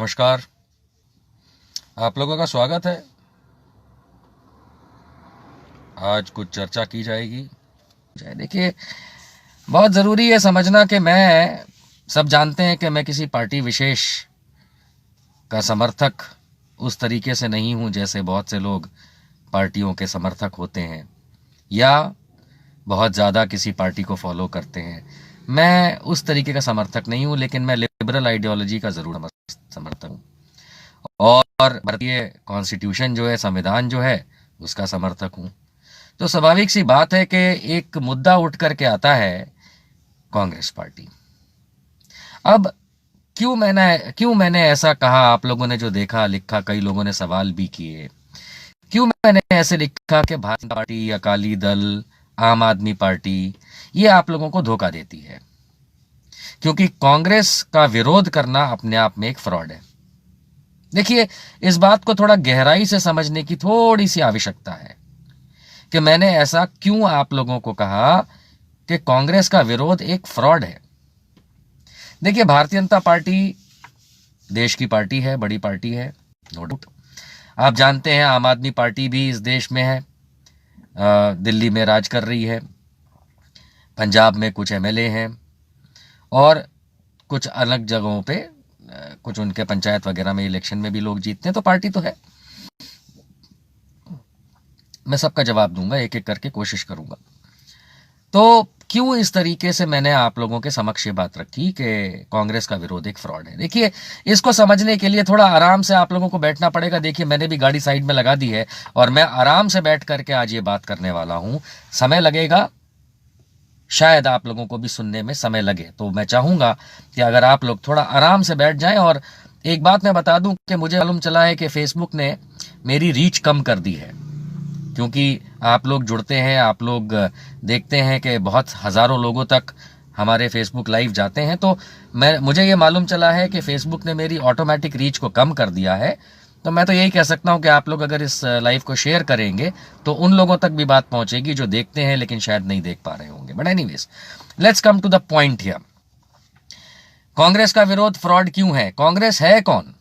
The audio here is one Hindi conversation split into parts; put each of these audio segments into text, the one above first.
नमस्कार। आप लोगों का स्वागत है। आज कुछ चर्चा की जाएगी। देखिए, बहुत ज़रूरी है समझना कि मैं सब जानते हैं कि मैं किसी पार्टी विशेष का समर्थक उस तरीके से नहीं हूं जैसे बहुत से लोग पार्टियों के समर्थक होते हैं या बहुत ज़्यादा किसी पार्टी को फॉलो करते हैं। मैं उस तरीके का समर्थक नहीं हूं, लेकिन मैं लिबरल आइडियोलॉजी का ज़रूर समर्थक हूं और भारतीय कॉन्स्टिट्यूशन जो है, संविधान जो है, उसका समर्थक हूं। तो स्वाभाविक सी बात है कि एक मुद्दा उठ करके आता है कांग्रेस पार्टी। अब क्यों मैंने ऐसा कहा, आप लोगों ने जो देखा लिखा, कई लोगों ने सवाल भी किए, क्यों मैंने ऐसे लिखा कि भारतीय जनता पार्टी, अकाली दल, आम आदमी पार्टी ये आप लोगों को धोखा देती है, क्योंकि कांग्रेस का विरोध करना अपने आप में एक फ्रॉड है। देखिए, इस बात को थोड़ा गहराई से समझने की थोड़ी सी आवश्यकता है कि मैंने ऐसा क्यों आप लोगों को कहा कि कांग्रेस का विरोध एक फ्रॉड है। देखिए, भारतीय जनता पार्टी देश की पार्टी है, बड़ी पार्टी है, नो डाउट। आप जानते हैं आम आदमी पार्टी भी इस देश में है, दिल्ली में राज कर रही है, पंजाब में कुछ एमएलए हैं और कुछ अलग जगहों पे कुछ उनके पंचायत वगैरह में इलेक्शन में भी लोग जीतते हैं। तो पार्टी तो है। मैं सबका जवाब दूंगा, एक एक करके कोशिश करूंगा। तो क्यों इस तरीके से मैंने आप लोगों के समक्ष ये बात रखी कि कांग्रेस का विरोध एक फ्रॉड है। देखिए, इसको समझने के लिए थोड़ा आराम से आप लोगों को बैठना पड़ेगा। देखिए, मैंने भी गाड़ी साइड में लगा दी है और मैं आराम से बैठ करके आज ये बात करने वाला हूं। समय लगेगा, शायद आप लोगों को भी सुनने में समय लगे, तो मैं चाहूंगा कि अगर आप लोग थोड़ा आराम से बैठ जाएं। और एक बात मैं बता दूं कि मुझे मालूम चला है कि फेसबुक ने मेरी रीच कम कर दी है, क्योंकि आप लोग जुड़ते हैं, आप लोग देखते हैं कि बहुत हज़ारों लोगों तक हमारे फेसबुक लाइव जाते हैं। तो मुझे ये मालूम चला है कि फेसबुक ने मेरी ऑटोमेटिक रीच को कम कर दिया है। तो मैं तो यही कह सकता हूं कि आप लोग अगर इस लाइव को शेयर करेंगे तो उन लोगों तक भी बात पहुंचेगी जो देखते हैं लेकिन शायद नहीं देख पा रहे होंगे। But anyways, let's come to the point here. Congress का विरोध फ्रॉड क्यों है? कांग्रेस है कौन?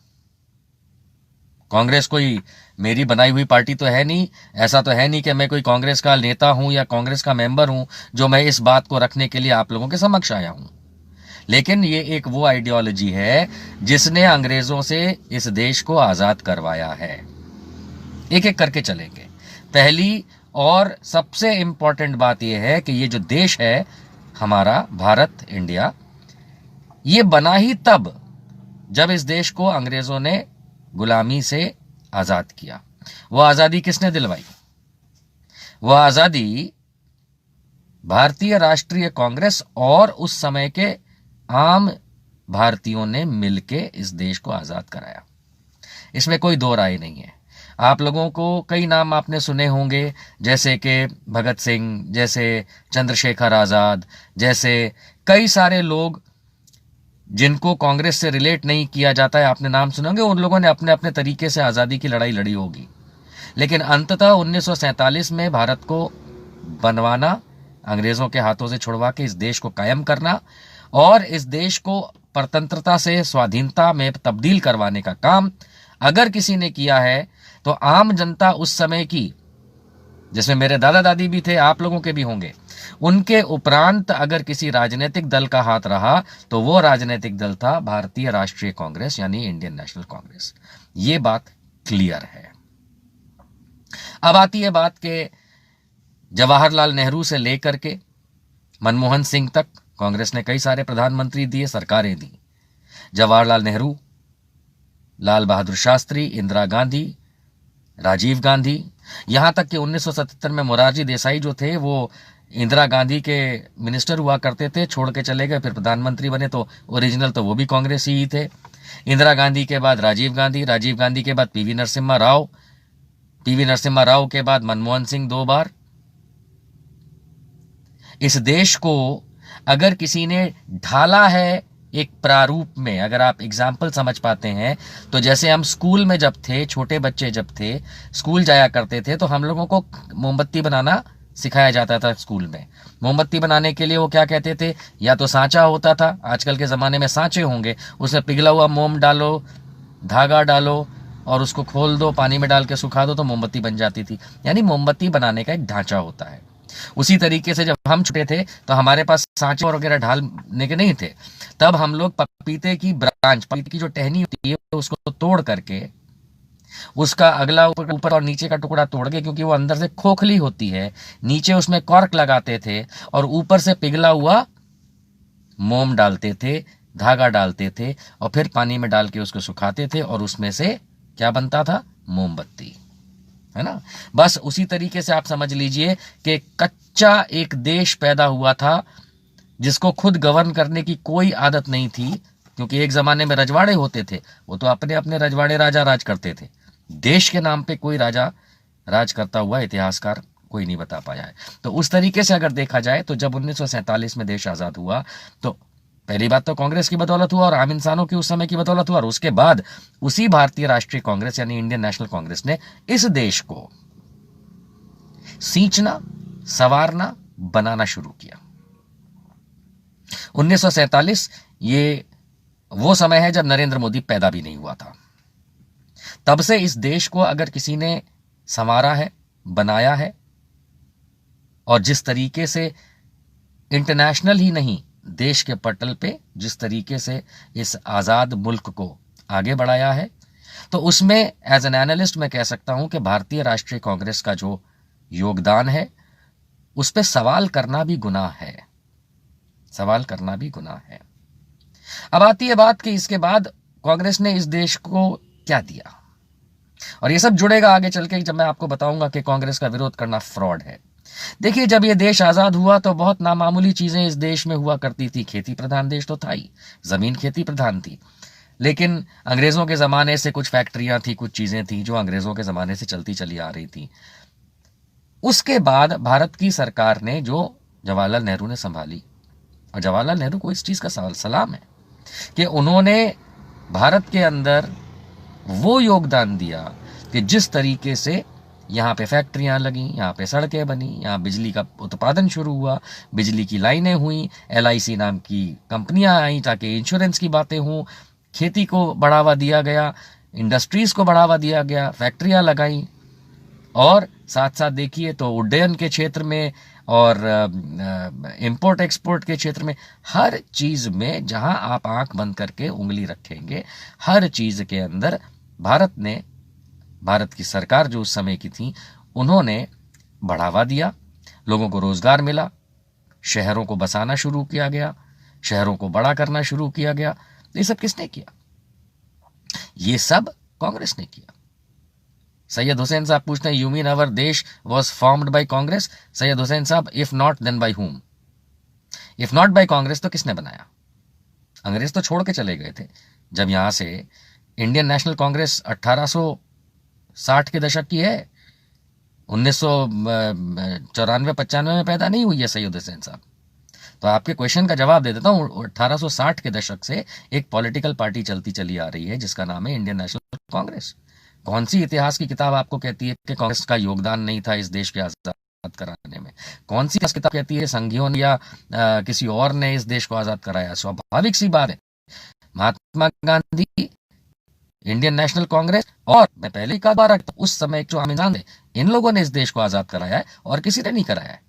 कांग्रेस कोई मेरी बनाई हुई पार्टी तो है नहीं। ऐसा तो है नहीं कि मैं कोई कांग्रेस का नेता हूं या कांग्रेस का मेंबर हूं जो मैं इस बात को रखने के लिए आप लोगों के समक्ष आया हूं। लेकिन ये एक वो आइडियोलॉजी है जिसने अंग्रेजों से इस देश को आजाद करवाया है। एक एक करके चलेंगे। पहली और सबसे इंपॉर्टेंट बात यह है कि ये जो देश है हमारा, भारत, इंडिया, ये बना ही तब जब इस देश को अंग्रेजों ने गुलामी से आजाद किया। वो आजादी किसने दिलवाई? वो आजादी भारतीय राष्ट्रीय कांग्रेस और उस समय के आम भारतीयों ने मिलके इस देश को आजाद कराया। इसमें कोई दो राय नहीं है। आप लोगों को कई नाम आपने सुने होंगे, जैसे कि भगत सिंह, जैसे चंद्रशेखर आजाद, जैसे कई सारे लोग जिनको कांग्रेस से रिलेट नहीं किया जाता है, आपने नाम सुने होंगे। उन लोगों ने अपने अपने तरीके से आज़ादी की लड़ाई लड़ी होगी, लेकिन अंततः 1947 में भारत को बनवाना, अंग्रेजों के हाथों से छुड़वा के इस देश को कायम करना और इस देश को परतंत्रता से स्वाधीनता में तब्दील करवाने का काम अगर किसी ने किया है तो आम जनता उस समय की, जिसमें मेरे दादा दादी भी थे, आप लोगों के भी होंगे, उनके उपरांत अगर किसी राजनीतिक दल का हाथ रहा तो वो राजनीतिक दल था भारतीय राष्ट्रीय कांग्रेस, यानी इंडियन नेशनल कांग्रेस। ये बात क्लियर है। अब आती है बात के जवाहरलाल नेहरू से लेकर के मनमोहन सिंह तक कांग्रेस ने कई सारे प्रधानमंत्री दिए, सरकारें दी। जवाहरलाल नेहरू, लाल बहादुर शास्त्री, इंदिरा गांधी, राजीव गांधी, यहां तक कि 1977 में मोरारजी देसाई जो थे वो इंदिरा गांधी के मिनिस्टर हुआ करते थे, छोड़ के चले गए, फिर प्रधानमंत्री बने, तो ओरिजिनल तो वो भी कांग्रेस ही थे। इंदिरा गांधी के बाद राजीव गांधी, राजीव गांधी के बाद पीवी नरसिम्हा राव, पीवी नरसिम्हा राव के बाद मनमोहन सिंह 2 बार। इस देश को अगर किसी ने ढाला है एक प्रारूप में, अगर आप एग्जाम्पल समझ पाते हैं, तो जैसे हम स्कूल में जब थे, छोटे बच्चे जब थे, स्कूल जाया करते थे, तो हम लोगों को मोमबत्ती बनाना सिखाया जाता था स्कूल में। मोमबत्ती बनाने के लिए वो क्या कहते थे, या तो सांचा होता था, आजकल के ज़माने में सांचे होंगे, उसमें पिघला हुआ मोम डालो, धागा डालो और उसको खोल दो, पानी में डाल के सुखा दो तो मोमबत्ती बन जाती थी। यानी मोमबत्ती बनाने का एक ढांचा होता है। उसी तरीके से जब हम छोटे थे तो हमारे पास सांचे और वगैरह ढालने के नहीं थे, तब हम लोग पपीते की ब्रांच, पपीते की जो टहनी होती है उसको तोड़ करके उसका अगला ऊपर और नीचे का टुकड़ा तोड़ के, क्योंकि वो अंदर से खोखली होती है, नीचे उसमें कॉर्क लगाते थे और ऊपर से पिघला हुआ मोम डालते थे, धागा डालते थे और फिर पानी में डाल के उसको सुखाते थे और उसमें से क्या बनता था? मोमबत्ती, है ना। बस उसी तरीके से आप समझ लीजिए कि कच्चा एक देश पैदा हुआ था जिसको खुद गवर्न करने की कोई आदत नहीं थी, क्योंकि एक जमाने में रजवाड़े होते थे, वो तो अपने अपने रजवाड़े राजा राज करते थे। देश के नाम पे कोई राजा राज करता हुआ इतिहासकार कोई नहीं बता पाया है। तो उस तरीके से अगर देखा जाए तो जब 1947 में देश आजाद हुआ तो पहली बात तो कांग्रेस की बदौलत हुआ और आम इंसानों की उस समय की बदौलत हुआ, और उसके बाद उसी भारतीय राष्ट्रीय कांग्रेस यानी इंडियन नेशनल कांग्रेस ने इस देश को सींचना, संवारना, बनाना शुरू किया। 1947 ये वो समय है जब नरेंद्र मोदी पैदा भी नहीं हुआ था। तब से इस देश को अगर किसी ने संवारा है, बनाया है, और जिस तरीके से इंटरनेशनल ही नहीं देश के पटल पे जिस तरीके से इस आज़ाद मुल्क को आगे बढ़ाया है, तो उसमें एज एन एनालिस्ट मैं कह सकता हूं कि भारतीय राष्ट्रीय कांग्रेस का जो योगदान है उस पर सवाल करना भी गुनाह है, सवाल करना भी गुनाह है। अब आती है बात कि इसके बाद कांग्रेस ने इस देश को क्या दिया, और ये सब जुड़ेगा आगे चल के जब मैं आपको बताऊंगा कि कांग्रेस का विरोध करना फ्रॉड है। देखिए, जब ये देश आजाद हुआ तो बहुत नामामूली चीजें इस देश में हुआ करती थी। खेती प्रधान देश तो था ही, जमीन खेती प्रधान थी, लेकिन अंग्रेजों के जमाने से कुछ फैक्ट्रियां थी, कुछ चीजें थी जो अंग्रेजों के जमाने से चलती चली आ रही थी। उसके बाद भारत की सरकार ने जो जवाहरलाल नेहरू ने संभाली, और जवाहरलाल नेहरू को इस चीज का सलाम है कि उन्होंने भारत के अंदर वो योगदान दिया कि जिस तरीके से यहाँ पे फैक्ट्रियाँ लगी, यहाँ पे सड़कें बनी, यहाँ बिजली का उत्पादन शुरू हुआ, बिजली की लाइनें हुई, LIC नाम की कंपनियाँ आई ताकि इंश्योरेंस की बातें हों, खेती को बढ़ावा दिया गया, इंडस्ट्रीज़ को बढ़ावा दिया गया, फैक्ट्रियाँ लगाई, और साथ साथ देखिए तो उड्डयन के क्षेत्र में और इंपोर्ट एक्सपोर्ट के क्षेत्र में, हर चीज़ में जहाँ आप आंख बंद करके उंगली रखेंगे, हर चीज़ के अंदर भारत की सरकार जो उस समय की थी उन्होंने बढ़ावा दिया, लोगों को रोजगार मिला, शहरों को बसाना शुरू किया गया, शहरों को बड़ा करना शुरू किया गया। ये सब किसने किया? ये सब कांग्रेस ने किया। सैयद हुसैन साहब पूछते हैं, यू मीन अवर देश was formed by Congress? Syed Hussain साहब, if not then by whom? If not by Congress तो किसने बनाया? अंग्रेज तो छोड़ के चले गए थे। जब यहां से इंडियन नेशनल कांग्रेस 1860 के दशक की है, 1994-95 में पैदा नहीं हुई है सैयद हुसैन साहब। तो आपके क्वेश्चन का जवाब दे देता हूं। 1860 के दशक से एक पॉलिटिकल पार्टी चलती चली आ रही है जिसका नाम है इंडियन नेशनल कांग्रेस। कौन सी इतिहास की किताब आपको कहती है कि कांग्रेस का योगदान नहीं था इस देश के आजाद कराने में? कौन सी किताब कहती है संघियों ने या किसी और ने इस देश को आजाद कराया? स्वाभाविक सी बात है, महात्मा गांधी, इंडियन नेशनल कांग्रेस, और मैं पहले ही कहा रखता उस समय जो आम इंसान थे, इन लोगों ने इस देश को आजाद कराया है और किसी ने नहीं कराया है।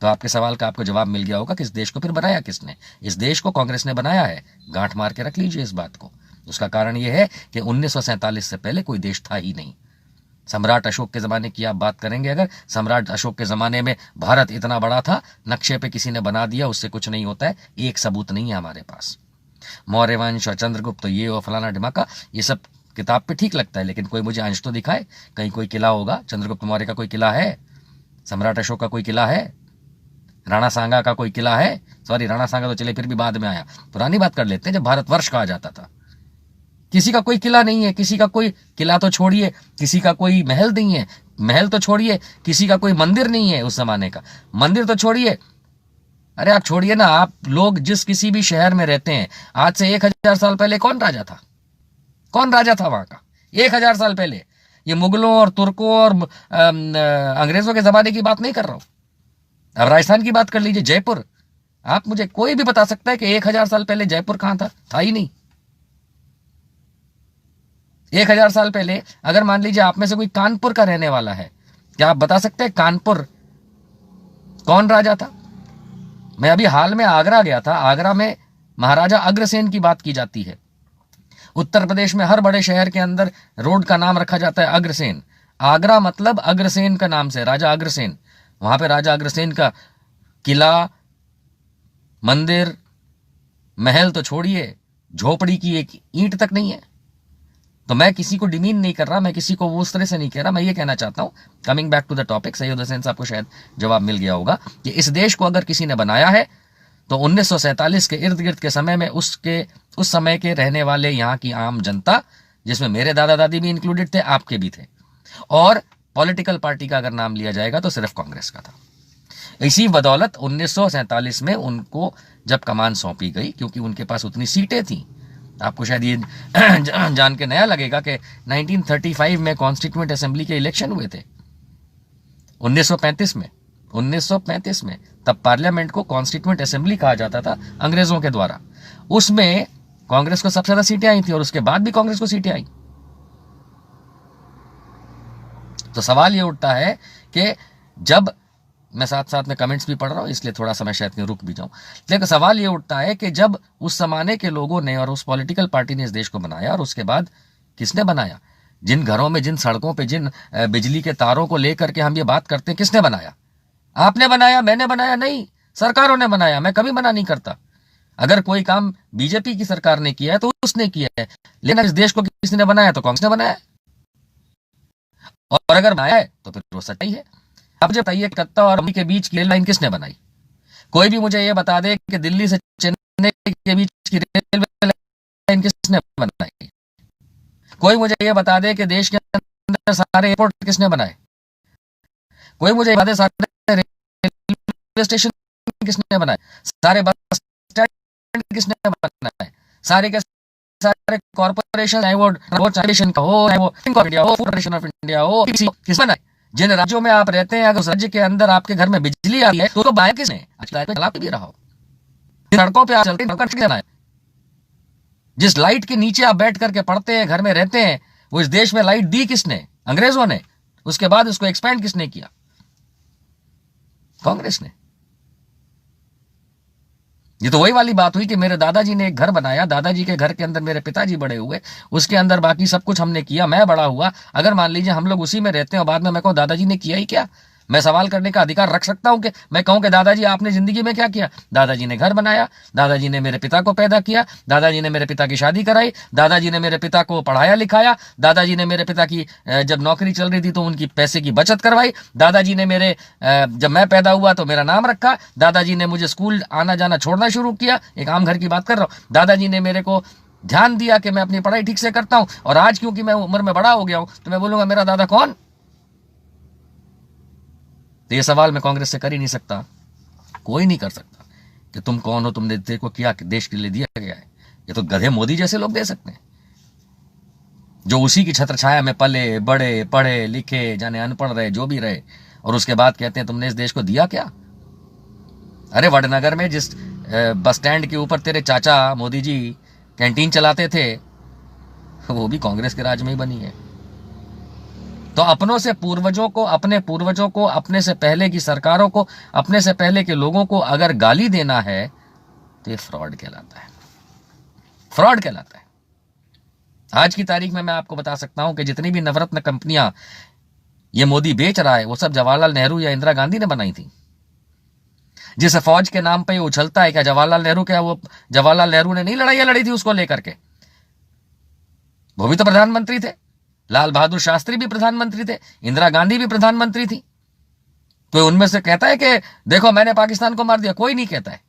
तो आपके सवाल का आपको जवाब मिल गया होगा कि इस देश को फिर बनाया किसने? इस देश को कांग्रेस ने बनाया है। गांठ मार के रख लीजिए इस बात को। उसका कारण यह है कि 1947 से पहले कोई देश था ही नहीं। सम्राट अशोक के जमाने की आप बात करेंगे, अगर सम्राट अशोक के जमाने में भारत इतना बड़ा था, नक्शे पे किसी ने बना दिया, उससे कुछ नहीं होता है। एक सबूत नहीं है हमारे पास। मौर्य वंश और चंद्रगुप्त, तो ये और फलाना ढिमाका, ये सब किताब पे ठीक लगता है, लेकिन कोई मुझे अंश तो दिखाए। कहीं कोई किला होगा, चंद्रगुप्त मौर्य का कोई किला है? सम्राट अशोक का कोई किला है? राणा सांगा का कोई किला है? सॉरी, राणा सांगा तो चले फिर भी बाद में आया, पुरानी बात कर लेते हैं जब भारतवर्ष कहा जाता था। किसी का कोई किला नहीं है, किसी का कोई किला तो छोड़िए, किसी का कोई महल नहीं है, महल तो छोड़िए, किसी का कोई मंदिर नहीं है उस जमाने का, मंदिर तो छोड़िए। अरे आप छोड़िए ना, आप लोग जिस किसी भी शहर में रहते हैं, आज से 1000 साल पहले कौन राजा था? कौन राजा था वहां का 1000 साल पहले? ये मुगलों और तुर्कों और अंग्रेजों के जमाने की बात नहीं कर रहा हूं। अब राजस्थान की बात कर लीजिए, जयपुर। आप मुझे कोई भी बता सकता है कि 1000 साल पहले जयपुर कहां था? था ही नहीं। 1000 साल पहले अगर मान लीजिए आप में से कोई कानपुर का रहने वाला है, क्या आप बता सकते हैं कानपुर कौन राजा था? मैं अभी हाल में आगरा गया था। आगरा में महाराजा अग्रसेन की बात की जाती है। उत्तर प्रदेश में हर बड़े शहर के अंदर रोड का नाम रखा जाता है अग्रसेन। आगरा मतलब अग्रसेन का नाम से, राजा अग्रसेन। वहां पे राजा अग्रसेन का किला, मंदिर, महल तो छोड़िए, झोपड़ी की एक ईंट तक नहीं है। तो मैं किसी को डिमीन नहीं कर रहा, मैं किसी को वो उस तरह से नहीं कह रहा। मैं ये कहना चाहता हूं, coming back to the topic, Syed Hussain साहब को शायद जवाब मिल गया होगा कि इस देश को अगर किसी ने बनाया है तो 1947 के इर्द गिर्द के समय में उस समय के रहने वाले यहाँ की आम जनता, जिसमें मेरे दादा दादी भी इंक्लूडेड थे, आपके भी थे, और पॉलिटिकल पार्टी का अगर नाम लिया जाएगा तो सिर्फ कांग्रेस का था। इसी बदौलत 1947 में उनको जब कमान सौंपी गई, क्योंकि उनके पास उतनी सीटें थी। आपको शायद ये जान के नया लगेगा कि 1935 में कॉन्स्टिट्यूएंट असेंबली के इलेक्शन हुए थे। 1935 में तब पार्लियामेंट को कॉन्स्टिट्यूएंट असेंबली कहा जाता था अंग्रेजों के द्वारा। उसमें कांग्रेस को सबसे ज्यादा सीटें आई थी और उसके बाद भी कांग्रेस को सीटें आई। तो सवाल ये उठता है कि जब मैं साथ साथ में कमेंट्स भी पढ़ रहा हूं, इसलिए थोड़ा समय शायद रुक भी जाऊं, लेकिन सवाल ये उठता है कि जब उस जमाने के लोगों ने और उस पॉलिटिकल पार्टी ने इस देश को बनाया, और उसके बाद किसने बनाया? जिन घरों में, जिन सड़कों पे, जिन बिजली के तारों को लेकर के हम ये बात करते हैं, किसने बनाया? आपने बनाया, मैंने बनाया? नहीं, सरकारों ने बनाया। मैं कभी मना नहीं करता। अगर कोई काम बीजेपी की सरकार ने किया है तो उसने किया है, लेकिन इस देश को किसी ने बनाया तो कांग्रेस ने बनाया है। और अगर बनाया है तो फिर वो सच्चाई है। अब मुझे बताइए, कलकत्ता और मुंबई के बीच की रेल लाइन किसने बनाई? कोई भी मुझे ये बता दे कि दिल्ली से चेन्नई के बीच की रेलवे लाइन किसने बनाई? कोई मुझे ये बता दे कि देश के अंदर सारे एयरपोर्ट किसने बनाए? कोई मुझे बता दे सारे रेलवे स्टेशन किसने बनाए? सारे बस स्टैंड किसने बनाए? सारे के सारे कॉर्पोरेशन, चाहे वो ट्रांसपोर्टेशन का हो, चाहे वो इंडिया हो, फूड कॉर्पोरेशन ऑफ इंडिया हो, किसने बनाए? जिन राज्यों में आप रहते हैं, अगर उस राज्य के अंदर आपके घर में बिजली आती है तो उसको बनाया किसने? चला भी रहा हो। सड़कों पे आप चलते हैं, जिस लाइट के नीचे आप बैठ करके पढ़ते हैं, घर में रहते हैं, वो इस देश में लाइट दी किसने? अंग्रेजों ने। उसके बाद उसको एक्सपेंड किसने किया? कांग्रेस ने। ये तो वही वाली बात हुई कि मेरे दादाजी ने एक घर बनाया, दादाजी के घर के अंदर मेरे पिताजी बड़े हुए, उसके अंदर बाकी सब कुछ हमने किया, मैं बड़ा हुआ। अगर मान लीजिए हम लोग उसी में रहते हैं और बाद में मैं कहूं दादाजी ने किया ही क्या, मैं सवाल करने का अधिकार रख सकता हूं कि मैं कहूं कि दादाजी आपने जिंदगी में क्या किया? दादाजी ने घर बनाया, दादाजी ने मेरे पिता को पैदा किया, दादाजी ने मेरे पिता की शादी कराई, दादाजी ने मेरे पिता को पढ़ाया लिखाया, दादाजी ने मेरे पिता की जब नौकरी चल रही थी तो उनकी पैसे की बचत करवाई, दादाजी ने मेरे जब मैं पैदा हुआ तो मेरा नाम रखा, दादाजी ने मुझे स्कूल आना जाना छोड़ना शुरू किया, एक आम घर की बात कर रहा हूं, दादाजी ने मेरे को ध्यान दिया कि मैं अपनी पढ़ाई ठीक से करता हूं। और आज क्योंकि मैं उम्र में बड़ा हो गया हूं तो मैं बोलूंगा मेरा दादा कौन? तो ये सवाल मैं कांग्रेस से कर ही नहीं सकता, कोई नहीं कर सकता कि तुम कौन हो, तुमने देखो क्या देश के लिए दिया गया है। ये तो गधे मोदी जैसे लोग दे सकते हैं, जो उसी की छत्र छाया में पले बड़े, पढ़े लिखे, जाने अनपढ़ रहे, जो भी रहे, और उसके बाद कहते हैं तुमने इस देश को दिया क्या? अरे वडनगर में जिस बस स्टैंड के ऊपर तेरे चाचा मोदी जी कैंटीन चलाते थे, वो भी कांग्रेस के राज में ही बनी है। तो अपनों से पूर्वजों को, अपने पूर्वजों को, अपने से पहले की सरकारों को, अपने से पहले के लोगों को अगर गाली देना है तो ये फ्रॉड कहलाता है, फ्रॉड कहलाता है। आज की तारीख में मैं आपको बता सकता हूं कि जितनी भी नवरत्न कंपनियां ये मोदी बेच रहा है वो सब जवाहरलाल नेहरू या इंदिरा गांधी ने बनाई थी। जिस फौज के नाम पे उछलता है, क्या जवाहरलाल नेहरू, क्या वो जवाहरलाल नेहरू ने नहीं लड़ाइयां लड़ी थी उसको लेकर के? वो भी तो प्रधानमंत्री थे। लाल बहादुर शास्त्री भी प्रधानमंत्री थे, इंदिरा गांधी भी प्रधानमंत्री थी। कोई उनमें से कहता है कि देखो मैंने पाकिस्तान को मार दिया? कोई नहीं कहता है।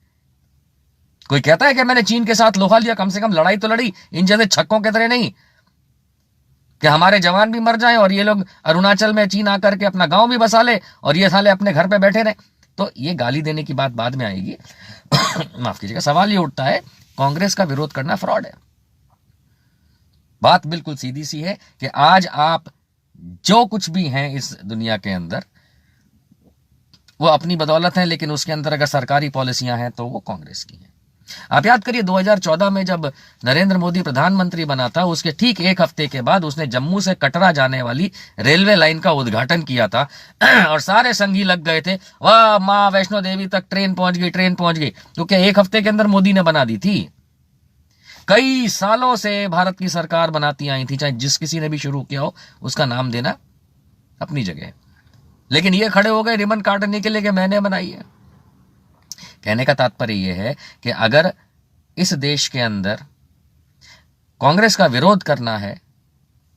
कोई कहता है कि मैंने चीन के साथ लोहा लिया? कम से कम लड़ाई तो लड़ी, इन जैसे छक्कों की तरह नहीं कि हमारे जवान भी मर जाएं और ये लोग अरुणाचल में चीन आकर के अपना गांव भी बसा ले और ये साले अपने घर पे बैठे रहे। तो ये गाली देने की बात बाद में आएगी। माफ कीजिएगा। सवाल ये उठता है, कांग्रेस का विरोध करना फ्रॉड है। बात बिल्कुल सीधी सी है कि आज आप जो कुछ भी हैं इस दुनिया के अंदर वो अपनी बदौलत है, लेकिन उसके अंदर अगर सरकारी पॉलिसियां हैं तो वो कांग्रेस की हैं। आप याद करिए 2014 में जब नरेंद्र मोदी प्रधानमंत्री बना था, उसके ठीक एक हफ्ते के बाद उसने जम्मू से कटरा जाने वाली रेलवे लाइन का उद्घाटन किया था और सारे संगी लग गए थे, वाह माँ वैष्णो देवी तक ट्रेन पहुंच गई, ट्रेन पहुंच गई। तो क्या एक हफ्ते के अंदर मोदी ने बना दी थी? कई सालों से भारत की सरकार बनाती आई थी, चाहे जिस किसी ने भी शुरू किया हो, उसका नाम देना अपनी जगह। लेकिन ये खड़े हो गए रिबन काटने के लिए कि मैंने बनाई है। कहने का तात्पर्य यह है कि अगर इस देश के अंदर कांग्रेस का विरोध करना है,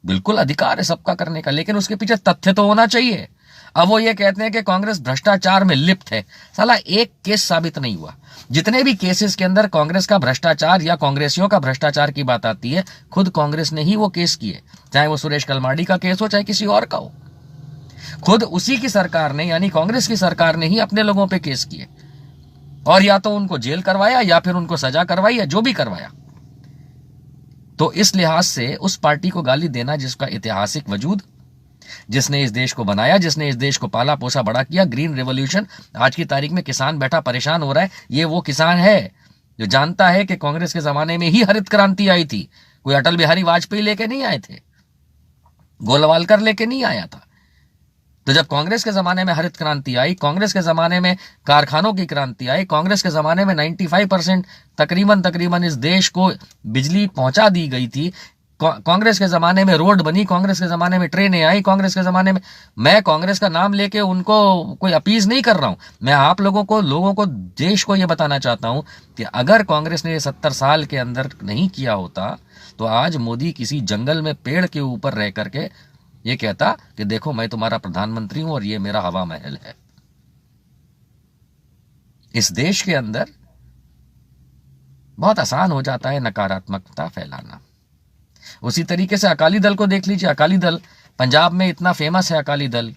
बिल्कुल अधिकार है सबका करने का, लेकिन उसके पीछे तथ्य तो होना चाहिए। अब वो ये कहते हैं कि कांग्रेस भ्रष्टाचार में लिप्त है। साला एक केस साबित नहीं हुआ। जितने भी केसेस के अंदर कांग्रेस का भ्रष्टाचार या कांग्रेसियों का भ्रष्टाचार की बात आती है, खुद कांग्रेस ने ही वो केस किए, चाहे वो सुरेश कलमाडी का केस हो, चाहे किसी और का हो। खुद उसी की सरकार ने, यानी कांग्रेस की सरकार ने ही अपने लोगों पे केस किए और या तो उनको जेल करवाया या फिर उनको सजा करवाई या जो भी करवाया। तो इस लिहाज से उस पार्टी को गाली देना जिसका ऐतिहासिक वजूद, जिसने इस देश को बनाया, जिसने इस देश को पाला पोसा बड़ा किया, ग्रीन रेवोल्यूशन, आज की तारीख में किसान बैठा परेशान हो रहा है, ये वो किसान है जो जानता है कि कांग्रेस के जमाने में ही हरित क्रांति आई थी। कोई अटल बिहारी वाजपेयी लेके नहीं आए थे, गोलवालकर लेके नहीं आया था। तो जब कांग्रेस के जमाने में हरित क्रांति आई, कांग्रेस के जमाने में कारखानों की क्रांति आई, कांग्रेस के जमाने में 95% तकरीबन इस देश को बिजली पहुंचा दी गई थी, कांग्रेस के जमाने में रोड बनी, कांग्रेस के जमाने में ट्रेनें आई, कांग्रेस के जमाने में, मैं कांग्रेस का नाम लेके उनको कोई अपीज नहीं कर रहा हूं, मैं आप लोगों को देश को यह बताना चाहता हूं कि अगर कांग्रेस ने ये 70 साल के अंदर नहीं किया होता तो आज मोदी किसी जंगल में पेड़ के ऊपर रह करके ये कहता कि देखो मैं तुम्हारा प्रधानमंत्री हूं और ये मेरा हवा महल है। इस देश के अंदर बहुत आसान हो जाता है नकारात्मकता फैलाना। उसी तरीके से अकाली दल को देख लीजिए। अकाली दल पंजाब में इतना फेमस है। अकाली दल,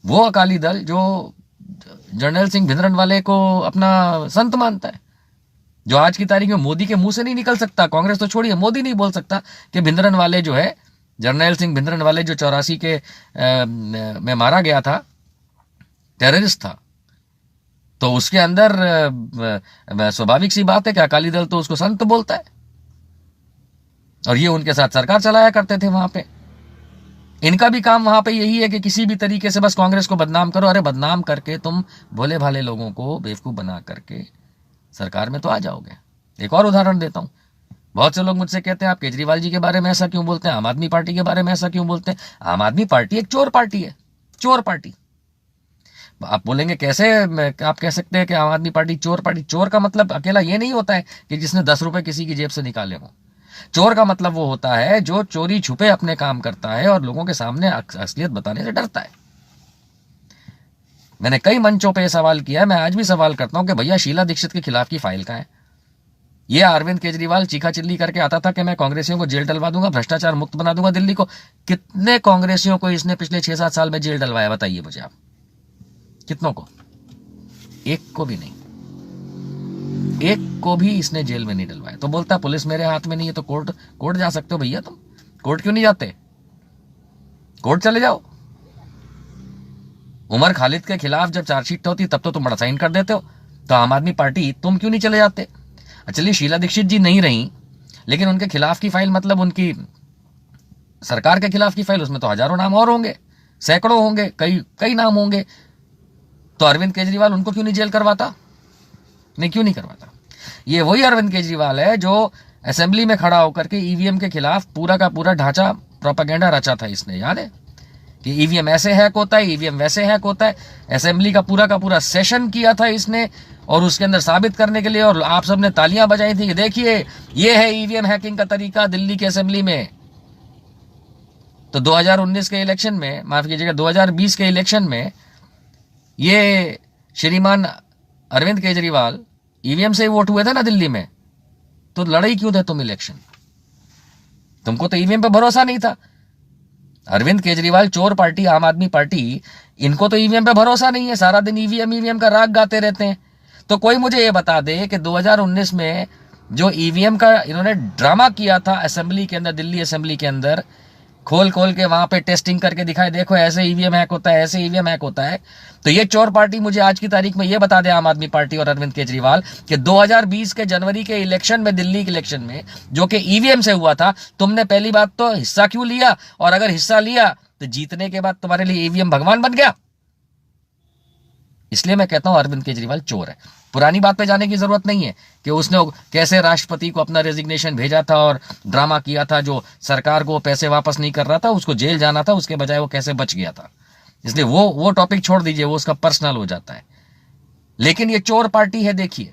वो अकाली दल जो जर्नैल सिंह भिंदरनवाले को अपना संत मानता है, जो आज की तारीख में मोदी के मुंह से नहीं निकल सकता, कांग्रेस तो छोड़िए, मोदी नहीं बोल सकता कि भिंदरनवाले जो है, जर्नैल सिंह भिंदरनवाले जो 84 के में मारा गया था, टेररिस्ट था, तो उसके अंदर स्वाभाविक सी बात है कि अकाली दल तो उसको संत बोलता है और ये उनके साथ सरकार चलाया करते थे वहां पे। इनका भी काम वहां पे यही है कि किसी भी तरीके से बस कांग्रेस को बदनाम करो। अरे बदनाम करके तुम भोले भाले लोगों को बेवकूफ बना करके सरकार में तो आ जाओगे। एक और उदाहरण देता हूं। बहुत से लोग मुझसे कहते हैं आप केजरीवाल जी के बारे में ऐसा क्यों बोलते हैं, आम आदमी पार्टी के बारे में ऐसा क्यों बोलते हैं। आम आदमी पार्टी एक चोर पार्टी है, चोर पार्टी। आप बोलेंगे कैसे, आप कह सकते हैं कि आम आदमी पार्टी चोर पार्टी। चोर का मतलब अकेला ये नहीं होता है कि जिसने 10 रुपए किसी की जेब से निकाले हों। चोर का मतलब वो होता है जो चोरी छुपे अपने काम करता है और लोगों के सामने असलियत बताने से डरता है। मैंने कई मंचों पे सवाल किया, मैं आज भी सवाल करता हूं कि भैया शीला दीक्षित के खिलाफ की फाइल कहां है। ये अरविंद केजरीवाल चीखा चिल्ली करके आता था कि मैं कांग्रेसियों को जेल डलवा दूंगा, भ्रष्टाचार मुक्त बना दूंगा दिल्ली को। कितने कांग्रेसियों को इसने पिछले 6-7 साल में जेल डलवाया, बताइए मुझे आप। कितनों को? एक को भी नहीं, एक को भी इसने जेल में नहीं डलवाया। तो बोलता पुलिस मेरे हाथ में नहीं है तो कोर्ट जा सकते हो भैया। तुम कोर्ट क्यों नहीं जाते? कोर्ट चले जाओ। उमर खालिद के खिलाफ जब चार्जशीट होती तब तो तुम बड़ा साइन कर देते हो। तो आम आदमी पार्टी तुम क्यों नहीं चले जाते? चलिए शीला दीक्षित जी नहीं रही, लेकिन उनके खिलाफ की फाइल, मतलब उनकी सरकार के खिलाफ की फाइल, उसमें तो हजारों नाम और होंगे, सैकड़ों होंगे, कई नाम होंगे। तो अरविंद केजरीवाल उनको क्यों नहीं जेल करवाता? नहीं, क्यों नहीं करवाता? ये वही अरविंद केजरीवाल है जो असेंबली में खड़ा होकर के ईवीएम के खिलाफ पूरा का पूरा ढांचा प्रोपेगेंडा रचा था इसने। याद है कि ईवीएम ऐसे हैक होता है, ईवीएम वैसे हैक होता है। असेंबली का पूरा सेशन किया था इसने और उसके अंदर साबित करने के लिए, और आप सबने तालियां बजाई थी कि देखिए ये है ईवीएम हैकिंग का तरीका दिल्ली के असेंबली में। तो 2019 के इलेक्शन में, माफ कीजिएगा 2020 के इलेक्शन में, ये श्रीमान अरविंद केजरीवाल ईवीएम से ही वोट हुए थे ना दिल्ली में। तो लड़ाई क्यों थे तुम इलेक्शन? तुमको तो ईवीएम पे भरोसा नहीं था। अरविंद केजरीवाल चोर पार्टी, आम आदमी पार्टी, इनको तो ईवीएम पे भरोसा नहीं है, सारा दिन ईवीएम का राग गाते रहते हैं। तो कोई मुझे ये बता दे कि 2019 में जो ईवीएम का इन्होंने ड्रामा किया था असेंबली के अंदर, दिल्ली असेंबली के अंदर, खोल खोल के वहां पे टेस्टिंग करके दिखाए, देखो ऐसे ईवीएम हैक होता है, ऐसे ईवीएम हैक होता है। तो ये चोर पार्टी मुझे आज की तारीख में ये बता दे, आम आदमी पार्टी और अरविंद केजरीवाल, कि 2020 के जनवरी के इलेक्शन में, दिल्ली के इलेक्शन में, जो कि ईवीएम से हुआ था, तुमने पहली बात तो हिस्सा क्यों लिया, और अगर हिस्सा लिया तो जीतने के बाद तुम्हारे लिए ईवीएम भगवान बन गया। इसलिए मैं कहता हूं अरविंद केजरीवाल चोर है। पुरानी बात पे जाने की जरूरत नहीं है कि उसने कैसे राष्ट्रपति को अपना रेजिग्नेशन भेजा था और ड्रामा किया था, जो सरकार को पैसे वापस नहीं कर रहा था, उसको जेल जाना था, उसके बजाय वो कैसे बच गया था। इसलिए वो टॉपिक छोड़ दीजिए, वो उसका पर्सनल हो जाता है। लेकिन ये चोर पार्टी है। देखिए,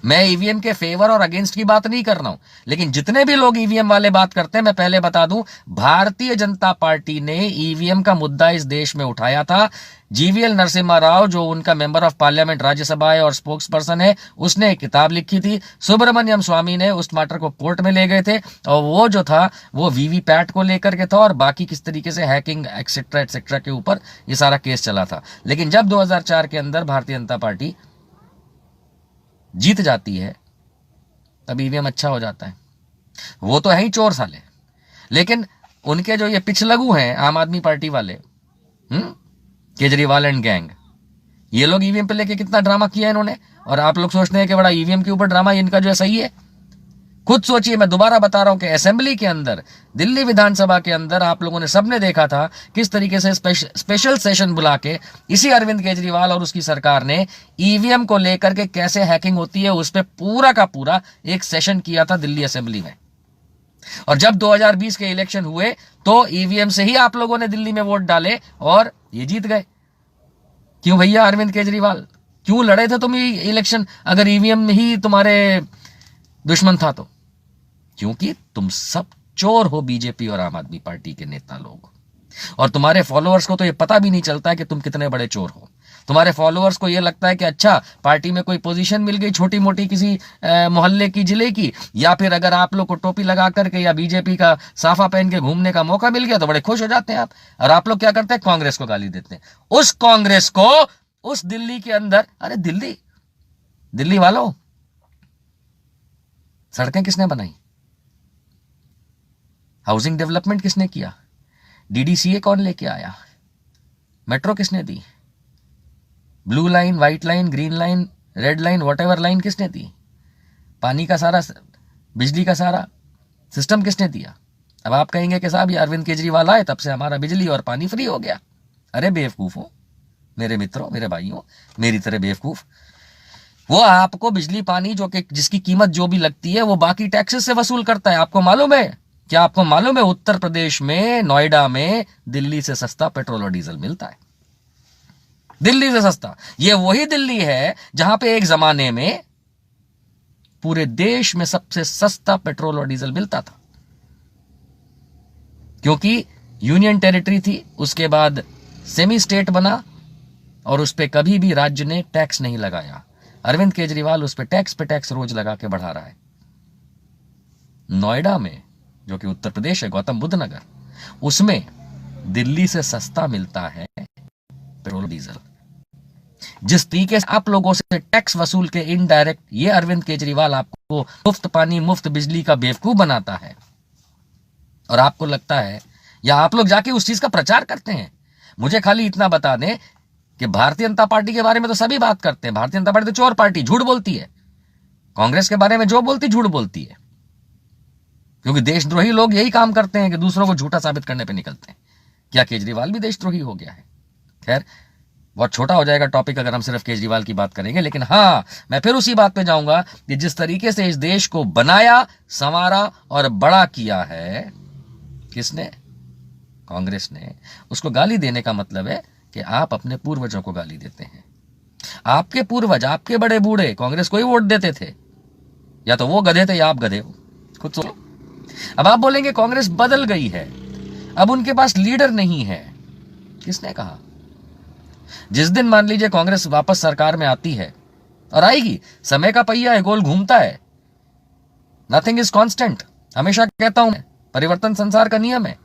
मैं ईवीएम के फेवर और अगेंस्ट की बात नहीं कर रहा हूं, लेकिन जितने भी लोग ईवीएम वाले बात करते हैं, मैं पहले बता दूं, भारतीय जनता पार्टी ने ईवीएम का मुद्दा इस देश में उठाया था। जीवीएल नरसिम्हा राव, जो उनका मेंबर ऑफ पार्लियामेंट राज्यसभा है और स्पोक्स पर्सन है, उसने एक किताब लिखी थी। सुब्रमण्यम स्वामी ने उस मैटर को कोर्ट में ले गए थे, और वो जो था वो वीवीपैट को लेकर के था और बाकी किस तरीके से हैकिंग एक्सेट्रा एक्सेट्रा के ऊपर ये सारा केस चला था। लेकिन जब 2004 के अंदर भारतीय जनता पार्टी जीत जाती है, तब ईवीएम अच्छा हो जाता है। वो तो है ही चोर साले, लेकिन उनके जो ये पिछलगू हैं आम आदमी पार्टी वाले, केजरीवाल एंड गैंग, ये लोग ईवीएम पे लेके कितना ड्रामा किया इन्होंने, और आप लोग सोचते हैं कि बड़ा ईवीएम के ऊपर ड्रामा इनका जो है सही है। खुद सोचिए, मैं दोबारा बता रहा हूं कि असेंबली के अंदर, दिल्ली विधानसभा के अंदर आप लोगों ने सबने देखा था किस तरीके से स्पेशल सेशन बुला के इसी अरविंद केजरीवाल और उसकी सरकार ने ईवीएम को लेकर के कैसे हैकिंग होती है उस पर पूरा का पूरा एक सेशन किया था दिल्ली असेंबली में। और जब 2020 के इलेक्शन हुए तो ईवीएम से ही आप लोगों ने दिल्ली में वोट डाले और ये जीत गए। क्यों भैया अरविंद केजरीवाल, क्यों लड़े थे तुम ये इलेक्शन अगर ईवीएम ही तुम्हारे दुश्मन था तो? क्योंकि तुम सब चोर हो, बीजेपी और आम आदमी पार्टी के नेता लोग, और तुम्हारे फॉलोअर्स को तो ये पता भी नहीं चलता है कि तुम कितने बड़े चोर हो। तुम्हारे फॉलोअर्स को ये लगता है कि अच्छा, पार्टी में कोई पोजीशन मिल गई छोटी मोटी किसी मोहल्ले की, जिले की, या फिर अगर आप लोग को टोपी लगा करके या बीजेपी का साफा पहन के घूमने का मौका मिल गया तो बड़े खुश हो जाते हैं आप। और आप लोग क्या करते हैं? कांग्रेस को गाली देते हैं। उस कांग्रेस को उस दिल्ली के अंदर, अरे दिल्ली वालों, सड़कें किसने बनाई? हाउसिंग डेवलपमेंट किसने किया? डीडीसीए कौन लेके आया? मेट्रो किसने दी? Blue line, white line, green line, red line, whatever line किसने दी? पानी का सारा, बिजली का सारा सिस्टम किसने दिया? अब आप कहेंगे कि साहब ये अरविंद केजरीवाल आए तब से हमारा बिजली और पानी फ्री हो गया। अरे बेवकूफ हो मेरे मित्रों, मेरे भाइयों, मेरी तरह बेवकूफ। वो आपको बिजली पानी जो कि जिसकी कीमत जो भी लगती है वो बाकी टैक्सेस से वसूल करता है। आपको मालूम है? क्या आपको मालूम है उत्तर प्रदेश में, नोएडा में दिल्ली से सस्ता पेट्रोल और डीजल मिलता है? दिल्ली से सस्ता। ये वही दिल्ली है जहां पे एक जमाने में पूरे देश में सबसे सस्ता पेट्रोल और डीजल मिलता था, क्योंकि यूनियन टेरिटरी थी, उसके बाद सेमी स्टेट बना और उस पर कभी भी राज्य ने टैक्स नहीं लगाया। अरविंद केजरीवाल उस पर टैक्स रोज लगा के बढ़ा रहा है। नोएडा में, जो कि उत्तर प्रदेश है, गौतम बुद्ध नगर, उसमें दिल्ली से सस्ता मिलता है पेट्रोल डीजल। जिस तरीके से आप लोगों से टैक्स वसूल के इनडायरेक्ट ये अरविंद केजरीवाल आपको मुफ्त पानी मुफ्त बिजली का बेवकूफ बनाता है, और आपको लगता है, या आप लोग जाके उस चीज का प्रचार करते हैं। मुझे खाली इतना बता दें कि भारतीय जनता पार्टी के बारे में तो सभी बात करते हैं, भारतीय जनता पार्टी तो चोर पार्टी, झूठ बोलती है। कांग्रेस के बारे में जो बोलती झूठ बोलती है, क्योंकि देशद्रोही लोग यही काम करते हैं कि दूसरों को झूठा साबित करने पे निकलते हैं। क्या केजरीवाल भी देशद्रोही हो गया है? खैर, बहुत छोटा हो जाएगा टॉपिक अगर हम सिर्फ केजरीवाल की बात करेंगे, लेकिन हाँ, मैं फिर उसी बात पे जाऊंगा कि जिस तरीके से इस देश को बनाया, संवारा और बड़ा किया है, किसने? कांग्रेस ने। उसको गाली देने का मतलब है कि आप अपने पूर्वजों को गाली देते हैं। आपके पूर्वज, आपके बड़े बूढ़े कांग्रेस को ही वोट देते थे। या तो वो गधे थे या आप गधे हो, खुद सोचो। अब आप बोलेंगे कांग्रेस बदल गई है, अब उनके पास लीडर नहीं है। किसने कहा? जिस दिन मान लीजिए कांग्रेस वापस सरकार में आती है, और आएगी, समय का पहिया है, गोल घूमता है, नथिंग इज कांस्टेंट। हमेशा कहता हूं, परिवर्तन संसार का नियम है।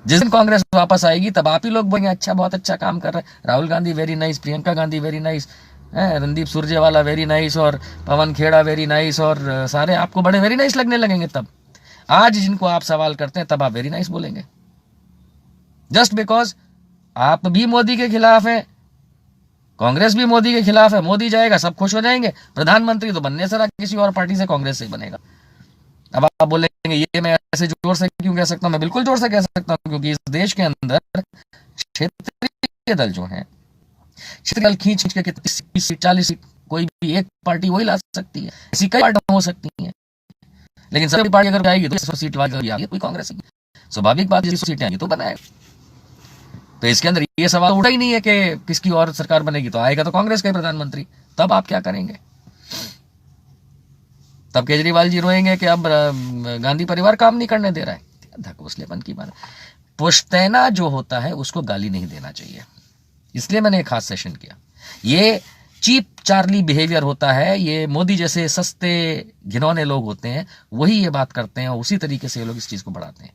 जिस दिन कांग्रेस वापस आएगी तब आप ही लोग बोलेंगे अच्छा, बहुत अच्छा काम कर रहे हैं, Rahul Gandhi very nice, Priyanka Gandhi very nice, Randeep Surjewala very nice, और पवन खेड़ा वेरी नाइस, और सारे आपको बड़े वेरी नाइस लगने लगेंगे तब। आज जिनको आप सवाल करते हैं तब आप वेरी नाइस बोलेंगे, जस्ट बिकॉज आप भी मोदी के खिलाफ हैं, कांग्रेस भी मोदी के खिलाफ है। मोदी जाएगा सब खुश हो जाएंगे, प्रधानमंत्री तो बनने से रहा किसी और पार्टी से, कांग्रेस से ही बनेगा। अब आप बोलेंगे ये मैं ऐसे जोर से क्यों कह सकता हूं? मैं बिल्कुल जोर से कह सकता हूं, क्योंकि इस देश के अंदर क्षेत्रीय दल जो हैं, क्षेत्रीय दल खींच के 30 सीट 40 सीट कोई भी एक पार्टी वही ला सकती है, ऐसी कई पार्टियां हो सकती हैं, लेकिन सभी पार्टी अगर आएगी तो 100 सीट वाली कोई कांग्रेस की, स्वाभाविक बात है 100 सीटें आएंगी तो बनाएगा। तो इसके अंदर ये सवाल उठा ही नहीं है कि किसकी और सरकार बनेगी, तो आएगा तो कांग्रेस का ही प्रधानमंत्री। तब आप क्या करेंगे? तब केजरीवाल जी रोएंगे कि अब गांधी परिवार काम नहीं करने दे रहा है। धकोसलेपन की बात। पुश्तैना जो होता है उसको गाली नहीं देना चाहिए, इसलिए मैंने एक खास सेशन किया। ये चीप चार्ली बिहेवियर होता है, ये मोदी जैसे सस्ते घिनौने लोग होते हैं वही ये बात करते हैं, और उसी तरीके से ये लोग इस चीज को बढ़ाते हैं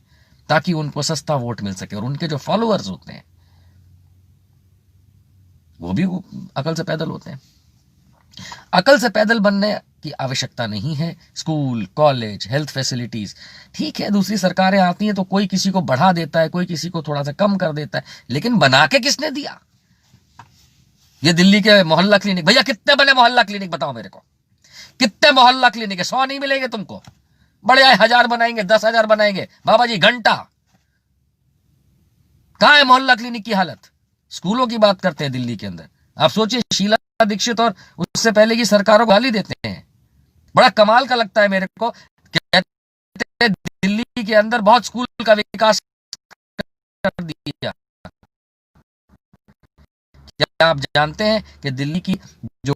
ताकि उनको सस्ता वोट मिल सके, और उनके जो फॉलोअर्स होते हैं वो भी अकल से पैदल होते हैं। अकल से पैदल बनने की आवश्यकता नहीं है। स्कूल, कॉलेज, हेल्थ फैसिलिटीज ठीक है, दूसरी सरकारें आती हैं तो कोई किसी को बढ़ा देता है, कोई किसी को थोड़ा सा कम कर देता है, लेकिन बना के किसने दिया? ये दिल्ली के मोहल्ला क्लिनिक, भैया कितने बने मोहल्ला क्लिनिक बताओ मेरे को, कितने मोहल्ला क्लिनिक है? 100 नहीं मिलेंगे तुमको, बड़े आए 1000 बनाएंगे, 10,000 बनाएंगे, बाबा जी घंटा। कहां है मोहल्ला क्लिनिक की हालत? स्कूलों की बात करते हैं दिल्ली के अंदर। आप सोचिए, शीला दीक्षित और उससे पहले की सरकारों को गाली देते हैं। बड़ा कमाल का लगता है मेरे को, कहते दिल्ली के अंदर बहुत स्कूल का विकास कर दिया। क्या आप जानते हैं कि दिल्ली की जो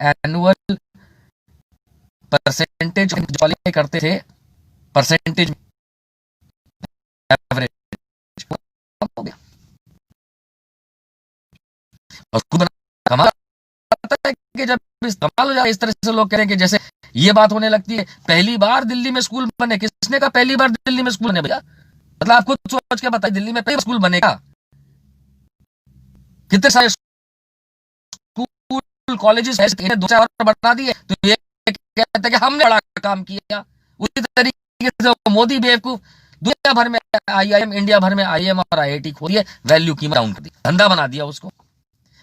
एनुअल परसेंटेज क्वालिफाई करते थे, परसेंटेज एवरेज हो गया। और कमाल आता है कि जब इस्तेमाल हो जाए इस तरह से लोग कह रहे हैं कि जैसे ये बात होने लगती है पहली बार दिल्ली में स्कूल बने। किसने कहा पहली बार दिल्ली में स्कूल बने भैया? मतलब आप खुद सोच के बताइए, दिल्ली में पहली स्कूल बनेगा? कितने सारे स्कूल कॉलेजेस ऐसे 2 और बना दिए, तो ये कहते हैं कि हमने बड़ा काम किया। उसी तरीके से मोदी बेवकूफ दुनिया भर में आईआईएम, इंडिया भर में आईएम और आईआईटी खोलिए, वैल्यू कीमत डाउन कर दी, धंधा बना दिया उसको।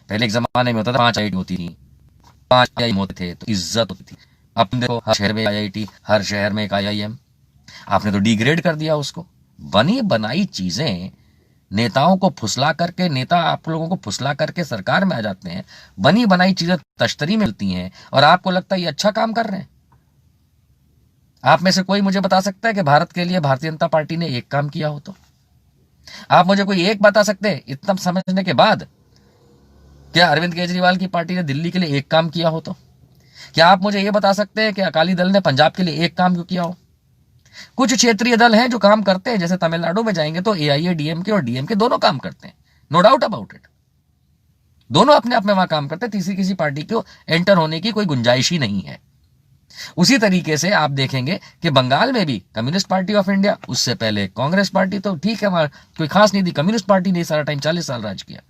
पहले एक जमाने में होता था 5 आईआईटी होती थी, 5 आईआईएम होते थे तो इज्जत होती थी। अब देखो हर शहर में आईआईटी, हर शहर में एक आईआईएम। आपने तो डिग्रेड कर दिया उसको। बनी बनाई चीजें नेताओं को फुसला करके, नेता आप लोगों को फुसला करके सरकार में आ जाते हैं, बनी बनाई चीजें तश्तरी मिलती हैं और आपको लगता है ये अच्छा काम कर रहे हैं। आप में से कोई मुझे बता सकता है कि भारत के लिए भारतीय जनता पार्टी ने एक काम किया हो? तो आप मुझे कोई एक बता सकते हैं इतना समझने के बाद? क्या अरविंद केजरीवाल की पार्टी ने दिल्ली के लिए एक काम किया हो? तो क्या आप मुझे यह बता सकते हैं कि अकाली दल ने पंजाब के लिए एक काम क्यों किया हो? कुछ क्षेत्रीय दल हैं जो काम करते हैं, जैसे तमिलनाडु में जाएंगे तो एआईएडीएमके और डीएमके दोनों काम करते हैं, नो डाउट अबाउट इट। दोनों अपने आप में वहां काम करते हैं, तीसरी किसी पार्टी को एंटर होने की कोई गुंजाइश ही नहीं है। उसी तरीके से आप देखेंगे कि बंगाल में भी कम्युनिस्ट पार्टी ऑफ इंडिया, उससे पहले कांग्रेस पार्टी, तो ठीक है कोई खास नहीं थी, कम्युनिस्ट पार्टी ने सारा टाइम 40 साल राज किया।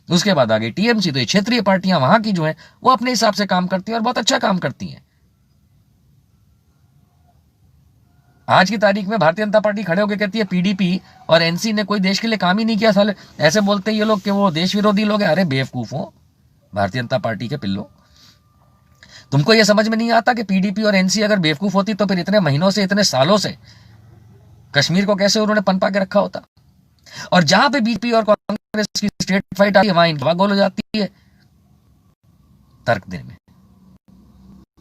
उसके बाद आगे टीएमसी, तो ये क्षेत्रीय पार्टियां वहां की जो है वो अपने हिसाब से काम करती हैं और बहुत अच्छा काम करती हैं। आज की तारीख में भारतीय जनता पार्टी खड़े होकर कहती है पीडीपी और एनसी ने कोई देश के लिए काम ही नहीं किया साले। ऐसे बोलते हैं ये लोग कि वो देश विरोधी लोग हैं। अरे बेवकूफ हो भारतीय जनता पार्टी के पिल्लो, तुमको ये समझ में नहीं आता कि पीडीपी और एनसी अगर बेवकूफ होती तो फिर इतने महीनों से, इतने सालों से कश्मीर को कैसे उन्होंने पनपा के रखा होता? और जहां पे बीजेपी और कांग्रेस की स्टेट फाइट आती है वहां इनकी गोल हो जाती है तर्क देने में।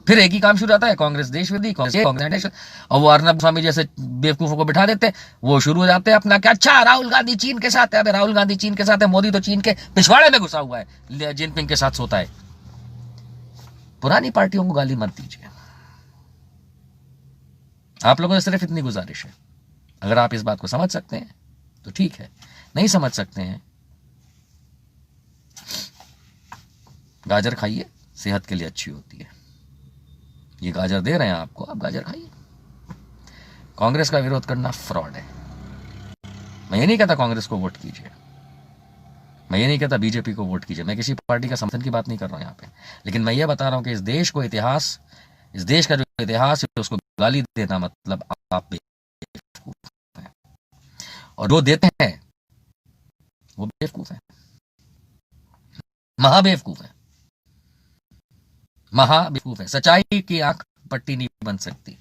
फिर एक ही काम शुरू आता है, कांग्रेस देश विरोधी, कांग्रेस, और वो अर्नब स्वामी जैसे बेवकूफों को बिठा देते हैं। वो शुरू हो जाते हैं अपना क्या, अच्छा राहुल गांधी चीन के साथ है। अबे राहुल गांधी चीन के साथ है, मोदी तो चीन के पिछवाड़े में घुसा हुआ है, जिनपिंग के साथ सोता है। पुरानी पार्टियों को गाली मत दीजिए। आप लोगों से सिर्फ इतनी गुजारिश है, अगर आप इस बात को समझ सकते हैं तो ठीक है, नहीं समझ सकते हैं, गाजर खाइए, सेहत के लिए अच्छी होती है। ये गाजर दे रहे हैं आपको, आप गाजर खाइए। कांग्रेस का विरोध करना फ्रॉड है। मैं ये नहीं कहता कांग्रेस को वोट कीजिए, मैं ये नहीं कहता बीजेपी को वोट कीजिए, मैं किसी पार्टी का समर्थन की बात नहीं कर रहा हूं यहां पे, लेकिन मैं ये बता रहा हूं कि इस देश को इतिहास, इस देश का जो इतिहास है उसको गाली देना मतलब आप बेवकूफ है, और जो देते हैं वो बेवकूफ है, महाबेवकूफ है, महाबेवकूफ है। सच्चाई की आंख पट्टी नहीं बन सकती।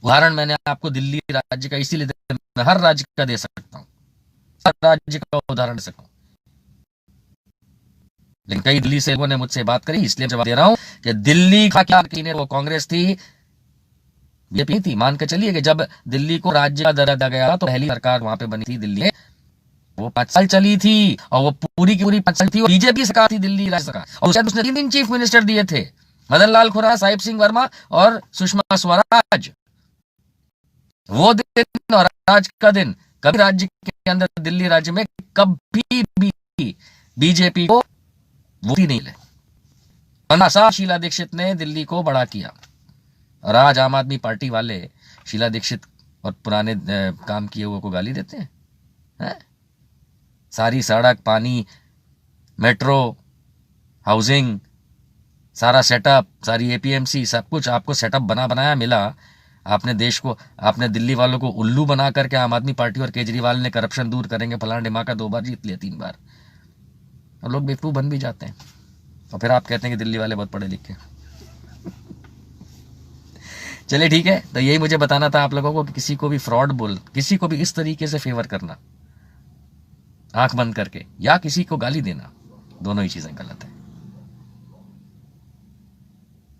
उदाहरण मैंने आपको दिल्ली राज्य का इसीलिए मैं हर राज्य का दे सकता हूं, हर राज्य का उदाहरण दे सकता हूं, लेकिन कई दिल्ली से लोगों ने मुझसे बात करी, इसलिए जवाब दे रहा हूं कि दिल्ली का क्या वो कांग्रेस थी, बीजेपी थी। मान के चलिए कि जब दिल्ली को राज्य का दर्जा दिया गया तो पहली सरकार वहां पे बनी थी दिल्ली में, वो 5 साल चली थी, और वो पूरी की पूरी 5 साल थी, वो बीजेपी सरकार थी, दिल्ली राज्य सरकार, और शायद उसने 3 चीफ मिनिस्टर दिए थे, मदन लाल खुरा, साहिब सिंह वर्मा और सुषमा स्वराज। वो दिन और आज का दिन, कभी राज्य के अंदर, दिल्ली राज्य में कभी भी बीजेपी को वोट ही नहीं ले। 15 साल शीला दीक्षित ने दिल्ली को बड़ा किया, और आज आम आदमी पार्टी वाले शीला दीक्षित और पुराने काम किए हुए को गाली देते हैं, है? सारी सड़क, पानी, मेट्रो, हाउसिंग, सारा सेटअप, सारी एपीएमसी, सब कुछ आपको सेटअप बना बनाया मिला। आपने देश को, आपने दिल्ली वालों को उल्लू बना करके आम आदमी पार्टी और केजरीवाल ने करप्शन दूर करेंगे, फलाना ढिमाका 2 बार जीत लिया, 3 बार, और लोग बेवकूफ बन भी जाते हैं, और फिर आप कहते हैं कि दिल्ली वाले बहुत पढ़े लिखे। चलिए ठीक है, तो यही मुझे बताना था आप लोगों को कि किसी को भी फ्रॉड बोल, किसी को भी इस तरीके से फेवर करना आंख बंद करके, या किसी को गाली देना, दोनों ही चीजें गलत है।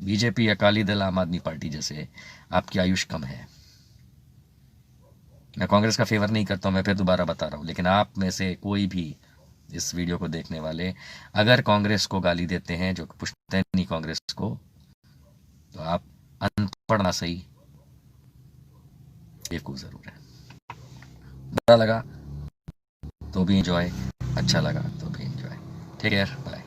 बीजेपी, अकाली दल, आम आदमी पार्टी जैसे आपकी आयुष कम है। मैं कांग्रेस का फेवर नहीं करता हूं, मैं फिर दोबारा बता रहा हूं, लेकिन आप में से कोई भी इस वीडियो को देखने वाले अगर कांग्रेस को गाली देते हैं, जो पुश्तैनी नहीं कांग्रेस को, तो आप अनपढ़ ना सही, बेवकूफ जरूर है। बुरा लगा तो भी एंजॉय, अच्छा लगा तो भी एंजॉय। Take care, bye.